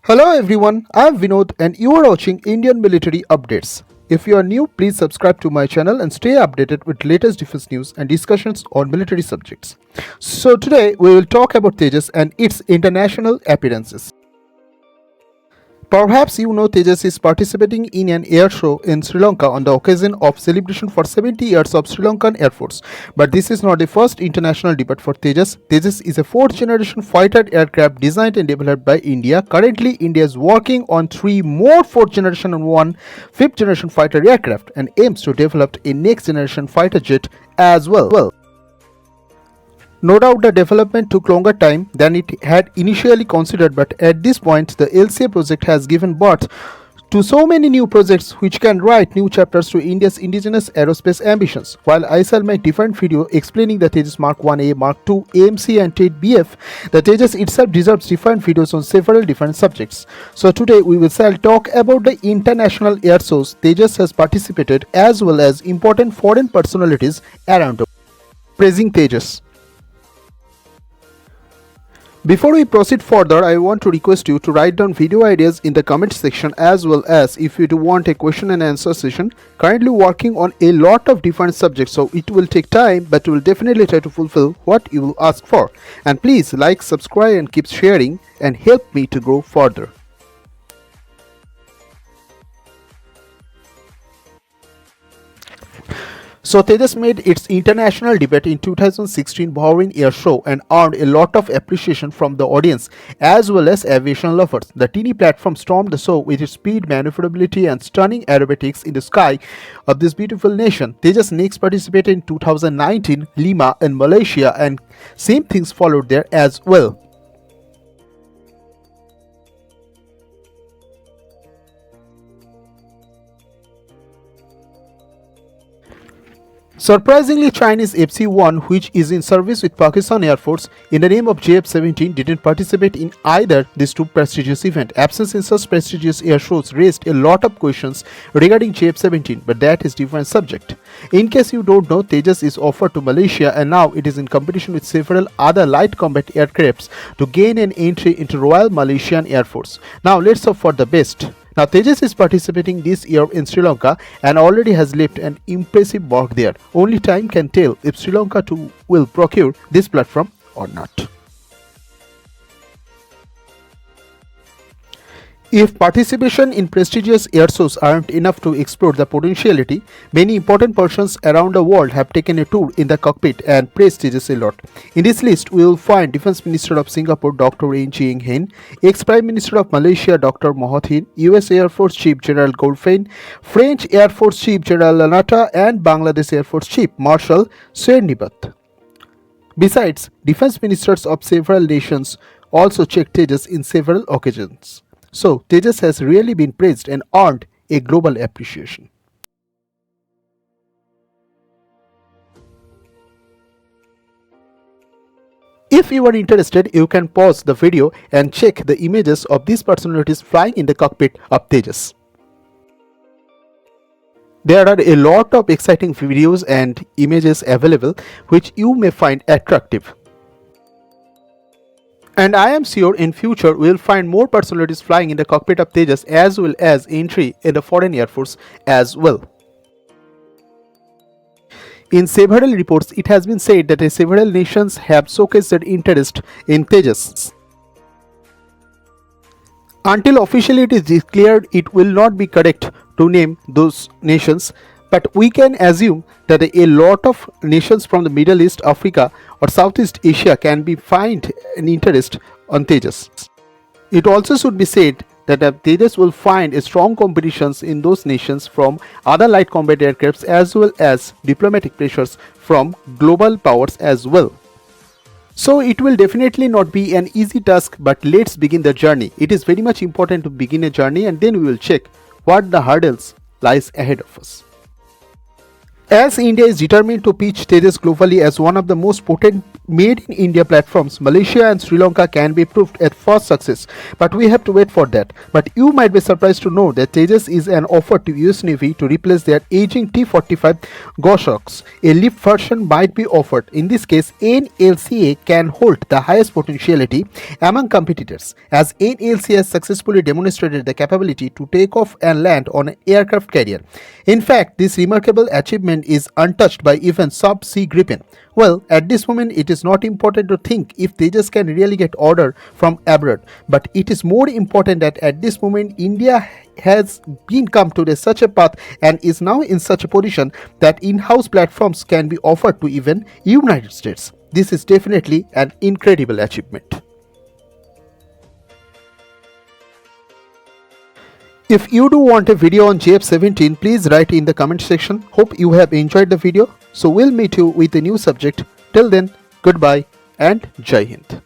Hello everyone, I am Vinod and you are watching Indian Military Updates. If you are new, please subscribe to my channel and stay updated with latest defense news and discussions on military subjects. So today we will talk about Tejas and its international appearances. Perhaps you know Tejas is participating in an air show in Sri Lanka on the occasion of celebration for 70 years of Sri Lankan Air Force. But this is not the first international debut for Tejas. Tejas is a fourth generation fighter aircraft designed and developed by India. Currently, India is working on three more fourth generation and one fifth generation fighter aircraft and aims to develop a next generation fighter jet as well. No doubt the development took longer time than it had initially considered, but at this point the LCA project has given birth to so many new projects which can write new chapters to India's indigenous aerospace ambitions. While I shall make different video explaining the Tejas Mark 1A, Mark 2, AMC and TED BF, the Tejas itself deserves different videos on several different subjects. So today we shall talk about the international air shows Tejas has participated as well as important foreign personalities around the world. Praising Tejas. Before we proceed further, I want to request you to write down video ideas in the comment section, as well as if you do want a question and answer session. Currently working on a lot of different subjects, so it will take time, but we will definitely try to fulfill what you will ask for. And please like, subscribe and keep sharing and help me to grow further. So Tejas made its international debut in 2016 Bahrain Air Show and earned a lot of appreciation from the audience as well as aviation lovers. The teeny platform stormed the show with its speed, maneuverability and stunning aerobatics in the sky of this beautiful nation. Tejas next participated in 2019 Lima in Malaysia and same things followed there as well. Surprisingly, Chinese FC-1, which is in service with Pakistan Air Force in the name of JF-17, didn't participate in either these two prestigious events. Absence in such prestigious air shows raised a lot of questions regarding JF-17, but that is different subject. In case you don't know, Tejas is offered to Malaysia and now it is in competition with several other light combat aircrafts to gain an entry into Royal Malaysian Air Force. Now let's hope for the best. Now Tejas is participating this year in Sri Lanka and already has left an impressive mark there. Only time can tell if Sri Lanka too will procure this platform or not. If participation in prestigious air shows aren't enough to explore the potentiality, many important persons around the world have taken a tour in the cockpit and praised Tejas a lot. In this list, we will find Defense Minister of Singapore Dr. Ng Ching Hen, ex-Prime Minister of Malaysia Dr. Mahathir, US Air Force Chief General Goldfein, French Air Force Chief General Lanata and Bangladesh Air Force Chief Marshal Shernibat. Besides, defense ministers of several nations also checked Tejas in several occasions. So, Tejas has really been praised and earned a global appreciation. If you are interested, you can pause the video and check the images of these personalities flying in the cockpit of Tejas. There are a lot of exciting videos and images available which you may find attractive. And I am sure in future we will find more personalities flying in the cockpit of Tejas as well as entry in the foreign air force as well. In several reports, it has been said that several nations have showcased their interest in Tejas. Until officially it is declared, it will not be correct to name those nations, but we can assume that a lot of nations from the Middle East, Africa or Southeast Asia can be find an interest on Tejas. It also should be said that Tejas will find a strong competitions in those nations from other light combat aircrafts as well as diplomatic pressures from global powers as well. So it will definitely not be an easy task, but let's begin the journey. It is very much important to begin a journey and then we will check what the hurdles lies ahead of us. As India is determined to pitch Tejas globally as one of the most potent made in India platforms, Malaysia and Sri Lanka can be proved at first success, but we have to wait for that. But you might be surprised to know that Tejas is an offer to US Navy to replace their aging T-45 Goshawks. A lift version might be offered. In this case, NLCA can hold the highest potentiality among competitors, as NLCA has successfully demonstrated the capability to take off and land on an aircraft carrier. In fact, this remarkable achievement is untouched by even Sub-Sea Gripen. Well, at this moment, it is not important to think if Tejas can really get order from abroad, but it is more important that at this moment, India has been come to such a path and is now in such a position that in-house platforms can be offered to even United States. This is definitely an incredible achievement. If you do want a video on JF-17, please write in the comment section. Hope you have enjoyed the video. So we'll meet you with a new subject. Till then, goodbye and Jai Hind.